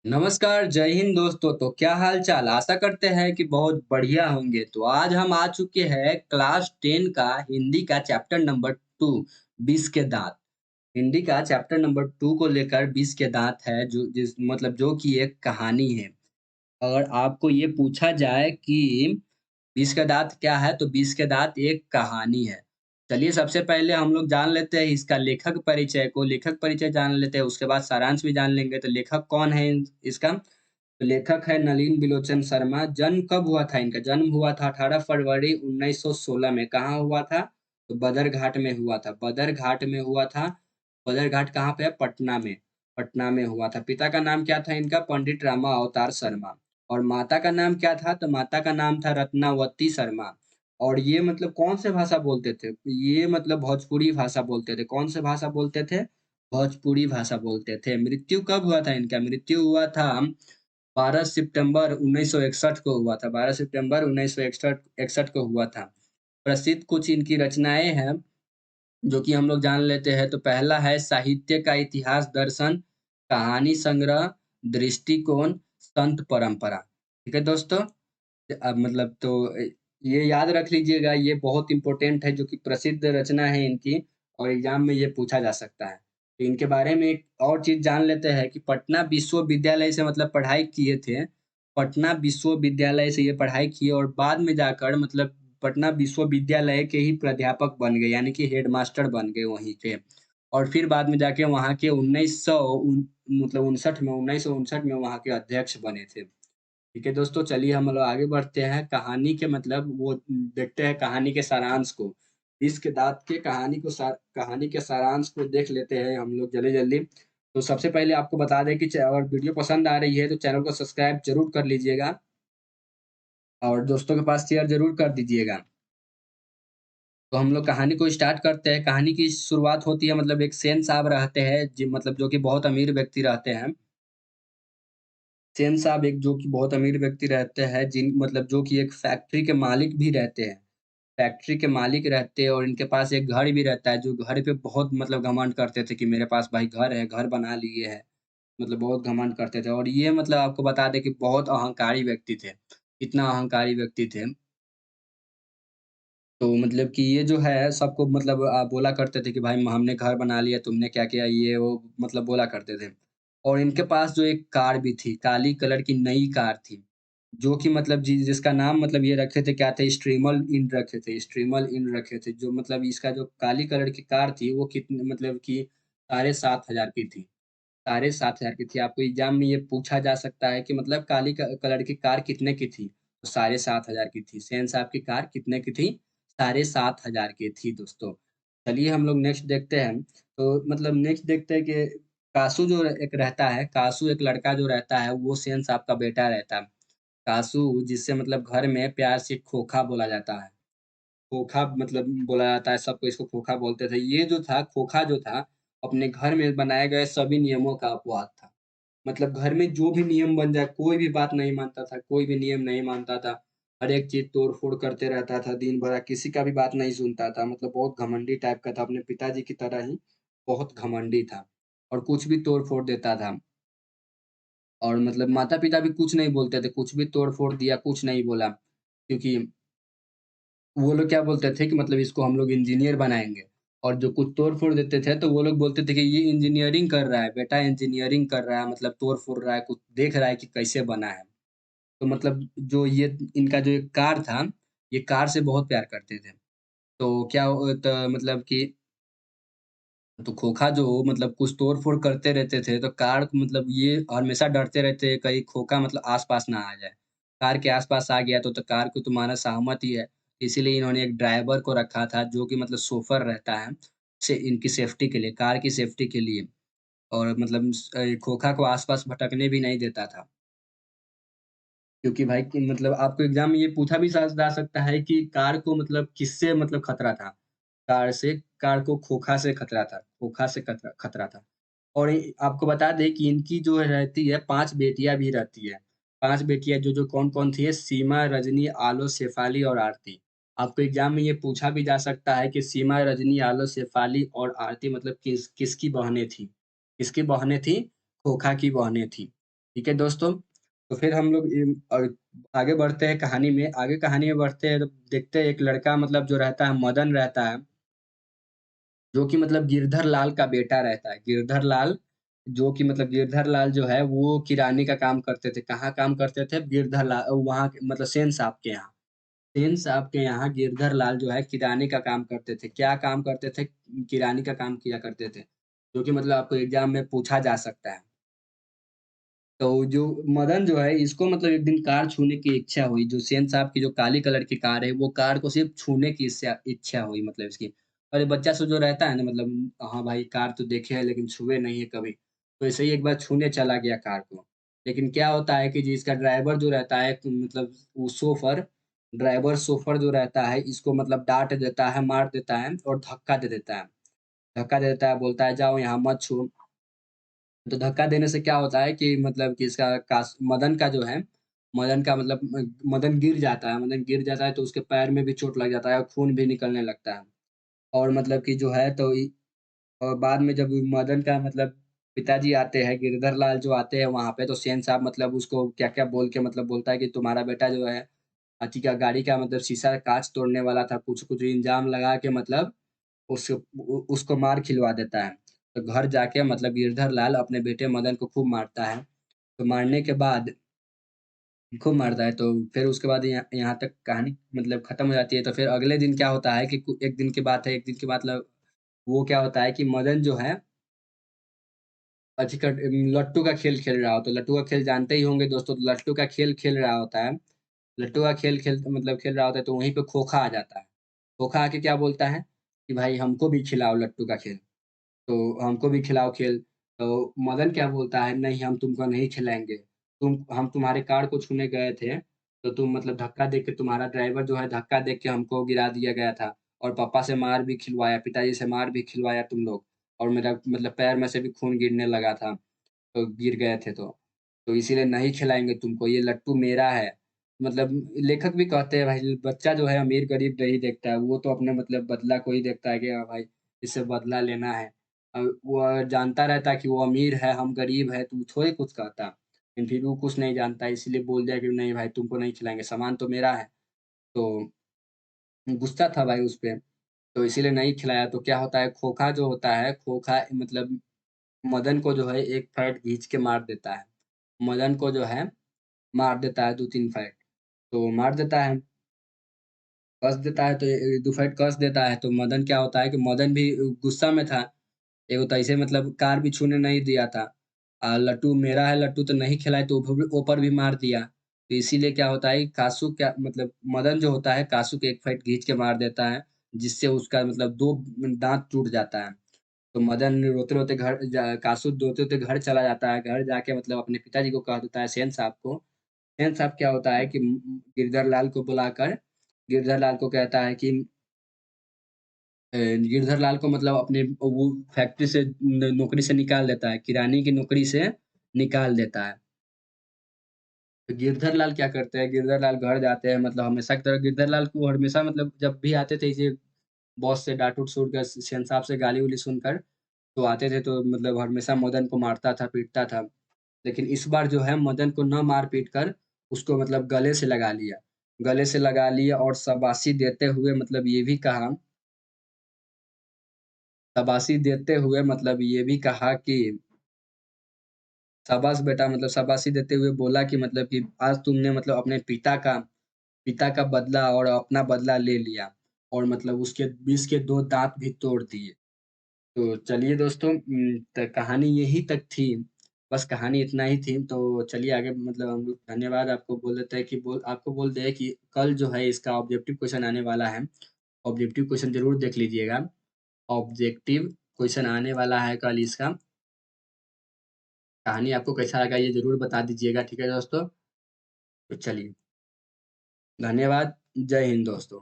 नमस्कार, जय हिंद दोस्तों। तो क्या हाल चाल? आशा करते हैं कि बहुत बढ़िया होंगे। तो आज हम आ चुके हैं क्लास 10 का हिंदी का चैप्टर नंबर 2 20 के दांत। हिंदी का चैप्टर नंबर 2 को लेकर 20 के दांत है जो कि एक कहानी है। अगर आपको ये पूछा जाए कि 20 का दाँत क्या है? तो 20 के दाँत एक कहानी है। चलिए सबसे पहले हम लोग जान लेते हैं इसका लेखक परिचय को। लेखक परिचय जान लेते हैं, उसके बाद सारांश भी जान लेंगे। तो लेखक कौन है इसका? तो लेखक है नलिन बिलोचन शर्मा। जन्म कब हुआ था इनका? जन्म हुआ था 18 फरवरी 1916 में। कहाँ हुआ था? तो बदरघाट में हुआ था। बदरघाट में हुआ था। बदरघाट कहाँ पे है? पटना में। पटना में हुआ था। पिता का नाम क्या था इनका? पंडित रामा अवतार शर्मा। और माता का नाम क्या था? तो माता का नाम था रत्नावती शर्मा। और ये मतलब कौन से भाषा बोलते थे? ये मतलब भोजपुरी भाषा बोलते थे। कौन से भाषा बोलते थे? भोजपुरी भाषा बोलते थे। मृत्यु कब हुआ था इनका? मृत्यु हुआ था 12 सितंबर 1961 को हुआ था। 12 सितंबर 1961 61 को हुआ था। प्रसिद्ध कुछ इनकी रचनाएँ हैं, जो कि हम लोग जान लेते हैं। तो पहला है साहित्य का इतिहास दर्शन, कहानी संग्रह, दृष्टिकोण, संत परंपरा। ठीक है दोस्तों? अब मतलब ये याद रख लीजिएगा, ये बहुत इम्पोर्टेंट है, जो कि प्रसिद्ध रचना है इनकी और एग्ज़ाम में ये पूछा जा सकता है। तो इनके बारे में एक और चीज़ जान लेते हैं कि पटना विश्वविद्यालय से मतलब पढ़ाई किए थे। पटना विश्वविद्यालय से ये पढ़ाई किए और बाद में जाकर मतलब पटना विश्वविद्यालय के ही प्राध्यापक बन गए, यानी कि हेडमास्टर बन गए वहीं के। और फिर बाद में जाके वहाँ के 1900 उन मतलब 1959 में वहाँ के अध्यक्ष बने थे। ठीक है दोस्तों, चलिए हम लोग आगे बढ़ते हैं। कहानी के मतलब वो देखते हैं कहानी के सारांश को। इसके दाँत के कहानी के सारांश को देख लेते हैं हम लोग जल्दी-जल्दी। तो सबसे पहले आपको बता दें कि अगर वीडियो पसंद आ रही है तो चैनल को सब्सक्राइब ज़रूर कर लीजिएगा और दोस्तों के पास शेयर ज़रूर कर दीजिएगा। तो हम लोग कहानी को स्टार्ट करते हैं। कहानी की शुरुआत होती है मतलब एक सेन साहब रहते हैं जो कि बहुत अमीर व्यक्ति रहते हैं। सेन साहब एक जो कि बहुत अमीर व्यक्ति रहते हैं जो कि एक फैक्ट्री के मालिक भी रहते हैं। फैक्ट्री के मालिक रहते हैं और इनके पास एक घर भी रहता है, जो घर पे बहुत मतलब घमंड करते थे कि मेरे पास भाई घर है, घर बना लिए है। मतलब बहुत घमंड करते थे और ये मतलब आपको बता दें कि बहुत अहंकारी व्यक्ति थे। इतना अहंकारी व्यक्ति थे, तो मतलब कि ये जो है सबको मतलब बोला करते थे कि भाई हमने घर बना लिया, तुमने क्या किया? ये वो मतलब बोला करते थे। और इनके पास जो एक कार भी थी, काली कलर की नई कार थी। जो कि मतलब जिसका नाम मतलब ये रखे थे क्या थे? स्ट्रीमल इन रखे थे। जो मतलब इसका जो काली कलर की कार थी वो कितने मतलब कि 7,500 की थी। 7,500 की थी। आपको एग्ज़ाम में ये पूछा जा सकता है कि मतलब काली क कलर की कार कितने की थी? तो 7,500 की थी। सेन साहब की कार कितने की थी? 7,500 की थी दोस्तों। चलिए हम लोग नेक्स्ट देखते हैं। तो मतलब नेक्स्ट देखते हैं कि कासू जो एक रहता है, कासू एक लड़का जो रहता है वो सेन साहब का बेटा रहता है। कासू जिससे मतलब घर में प्यार से खोखा बोला जाता है। खोखा मतलब बोला जाता है, सबको इसको खोखा बोलते थे। ये जो था खोखा जो था, अपने घर में बनाए गए सभी नियमों का अपवाद था। मतलब घर में जो भी नियम बन जाए, कोई भी बात नहीं मानता था, कोई भी नियम नहीं मानता था। हर एक चीज़ तोड़-फोड़ करते रहता था दिन भर, किसी का भी बात नहीं सुनता था। मतलब बहुत घमंडी टाइप का था, अपने पिताजी की तरह ही बहुत घमंडी था और कुछ भी तोड़-फोड़ देता था। और मतलब माता-पिता भी कुछ नहीं बोलते थे, कुछ भी तोड़-फोड़ दिया, कुछ नहीं बोला, क्योंकि वो लोग क्या बोलते थे कि मतलब इसको हम लोग इंजीनियर बनाएँगे और जो कुछ तोड़-फोड़ देते थे, तो वो लोग बोलते थे कि ये इंजीनियरिंग कर रहा है, बेटा इंजीनियरिंग कर रहा है, मतलब तोड़-फोड़ रहा है, कुछ देख रहा है कि कैसे बना है। तो मतलब जो ये इनका जो एक कार था, ये कार से बहुत प्यार करते थे। तो क्या हो त मतलब कि तो खोखा जो मतलब कुछ तोड़-फोड़ करते रहते थे, तो कार को मतलब ये हमेशा डरते रहते कहीं खोखा मतलब आस-पास ना आ जाए। कार के आस-पास आ गया तो कार को तो माना सहमत ही है, इसीलिए इन्होंने एक ड्राइवर को रखा था जो कि मतलब शोफर रहता है, से इनकी सेफ्टी के लिए, कार की सेफ्टी के लिए और मतलब खोखा को आस-पास भटकने भी नहीं देता था। क्योंकि भाई कि मतलब आपको एग्ज़ाम में ये पूछा भी जा सकता है कि कार को मतलब किससे मतलब खतरा था? कार को खोखा से खतरा था, खोखा से खतरा खतरा था। और आपको बता दें कि इनकी जो रहती है 5 बेटियाँ भी रहती है। 5 बेटियाँ जो-जो कौन-कौन थी है सीमा, रजनी, आलो, शेफाली और आरती। आपको एग्ज़ाम में ये पूछा भी जा सकता है कि सीमा, रजनी, आलो, शेफाली और आरती मतलब किसकी बहनें थी? किसकी बहनें थी? खोखा की बहनें थी। ठीक है दोस्तों, तो फिर हम लोग आगे बढ़ते हैं कहानी में। आगे कहानी में बढ़ते हैं तो देखते हैं एक लड़का मतलब जो रहता है मदन रहता है, जो कि मतलब गिरधर लाल का बेटा रहता है। गिरधर लाल जो कि मतलब गिरधर लाल जो है वो किरानी का काम करते थे। कहाँ काम करते थे? गिरधर लाल वहाँ मतलब सेन साहब के यहाँ। सेन साहब के यहाँ गिरधर लाल जो है किरानी का काम करते थे। क्या काम करते थे? किरानी का काम किया करते थे, जो कि मतलब आपको एग्जाम में पूछा जा सकता है। तो जो मदन जो है इसको मतलब एक दिन कार छूने की इच्छा हुई। जो सेन साहब की जो काली कलर की कार है वो कार को सिर्फ छूने की इच्छा हुई मतलब इसकी। और ये बच्चा सो जो रहता है ना मतलब हाँ भाई कार तो देखे है लेकिन छुए नहीं है कभी। तो ऐसे ही एक बार छूने चला गया कार को। लेकिन क्या होता है कि जी इसका ड्राइवर जो रहता है मतलब वो सोफर ड्राइवर सोफर जो रहता है इसको मतलब डांट देता है, मार देता है और धक्का दे देता है। धक्का दे देता है, बोलता है जाओ यहाँ मत छू। तो धक्का देने से क्या होता है कि मतलब कि इसका मदन का जो है मदन का मतलब मदन गिर जाता है। मदन गिर जाता है तो उसके पैर में भी चोट लग जाता है और खून भी निकलने लगता है। और मतलब कि जो है तो और बाद में जब मदन का मतलब पिताजी आते हैं, गिरधर लाल जो आते हैं वहां पे, तो सेन साहब मतलब उसको क्या क्या बोल के मतलब बोलता है कि तुम्हारा बेटा जो है हाथी का गाड़ी का मतलब शीशा कांच तोड़ने वाला था। कुछ कुछ इंजाम लगा के मतलब उस उसको मार खिलवा देता है। तो घर जाके मतलब गिरधर लाल अपने बेटे मदन को खूब मारता है। तो मारने के बाद खूब मारता है तो फिर उसके बाद यहाँ यहाँ तक कहानी मतलब खत्म हो जाती है। तो फिर अगले दिन क्या होता है कि एक दिन की बात है, एक दिन की बात मतलब वो क्या होता है कि मदन जो है लट्टू का खेल खेल रहा होता है। लट्टू का खेल जानते ही होंगे दोस्तों। तो लट्टू का खेल खेल रहा होता है। लट्टू का खेल मतलब खेल रहा होता है तो वहीं पे खोखा आ जाता है। खोखा आके क्या बोलता है कि भाई हमको भी खिलाओ लट्टू का खेल। तो हमको भी खिलाओ खेल। तो मदन क्या बोलता है, नहीं हम तुमको नहीं खिलाएंगे। हम तुम्हारे कार को छूने गए थे तो तुम मतलब धक्का देके तुम्हारा ड्राइवर जो है धक्का देके के हमको गिरा दिया गया था। और पापा से मार भी खिलवाया, पिताजी से मार भी खिलवाया तुम लोग। और मेरा मतलब पैर में से भी खून गिरने लगा था। तो गिर गए थे तो इसीलिए नहीं खिलाएंगे तुमको, ये लट्टू मेरा है। मतलब लेखक भी कहते हैं भाई बच्चा जो है अमीर गरीब नहीं देखता है, वो तो अपने मतलब बदला को ही देखता है कि हाँ भाई इससे बदला लेना है। वो जानता रहता है कि वो अमीर है हम गरीब है तो वो थोड़ी कुछ कहता। लेकिन फिर वो कुछ नहीं जानता इसलिए बोल दिया कि नहीं भाई तुमको नहीं खिलाएंगे, सामान तो मेरा है। तो गुस्सा था भाई उस पे, तो इसीलिए नहीं खिलाया। तो क्या होता है खोखा जो होता है, खोखा मतलब मदन को जो है एक फैट खींच के मार देता है। मदन को जो है मार देता है 2-3 फैट। तो मार देता है, कस देता है तो 2 फैट कस देता है। तो मदन क्या होता है कि मदन भी गुस्सा में था। एगो तो ऐसे मतलब कार भी छूने नहीं दिया था। लट्टू मेरा है, लट्टू तो नहीं खिलाए तो ऊपर भी मार दिया। तो इसीलिए क्या होता है कासू क्या मतलब मदन जो होता है कासू के एक फैट खींच के मार देता है, जिससे उसका मतलब 2 दाँत टूट जाता है। तो मदन रोते-रोते कासू रोते-रोते घर चला जाता है। घर जाके मतलब अपने पिताजी को कह देता है सेन साहब को। सेन साहब क्या होता है कि गिरधर लाल को बुलाकर गिरधर लाल को कहता है कि गिरधर लाल को मतलब अपने वो फैक्ट्री से नौकरी से निकाल देता है, किरानी की नौकरी से निकाल देता है। तो गिरधर लाल क्या करते हैं, गिरधर लाल घर जाते हैं मतलब हमेशा की तरह गिरधर लाल को हमेशा मतलब जब भी आते थे इसे बॉस से डाँट-वाट सुनकर, सेन साहब से गाली-वाली सुनकर तो आते थे तो मतलब हमेशा मदन को मारता था, पीटता था। लेकिन इस बार जो है मदन को न मार-पीट कर उसको मतलब गले से लगा लिया। गले से लगा लिया और शाबाशी देते हुए मतलब ये भी कहा शाबाशी देते हुए मतलब ये भी कहा कि शाबाश बेटा मतलब शाबाशी देते हुए बोला कि मतलब कि आज तुमने मतलब अपने पिता का बदला और अपना बदला ले लिया। और मतलब उसके विष के 2 दाँत भी तोड़ दिए। तो चलिए दोस्तों त कहानी यही तक थी। बस कहानी इतना ही थी। तो चलिए आगे मतलब हम लोग धन्यवाद आपको बोल देते हैं कि आपको बोल दें कि कल जो है इसका ऑब्जेक्टिव क्वेश्चन आने वाला है। ऑब्जेक्टिव क्वेश्चन ज़रूर देख लीजिएगा। ऑब्जेक्टिव क्वेश्चन आने वाला है कल इसका। कहानी आपको कैसा लगा ये ज़रूर बता दीजिएगा, ठीक है दोस्तों? तो चलिए, धन्यवाद। जय हिंद दोस्तों।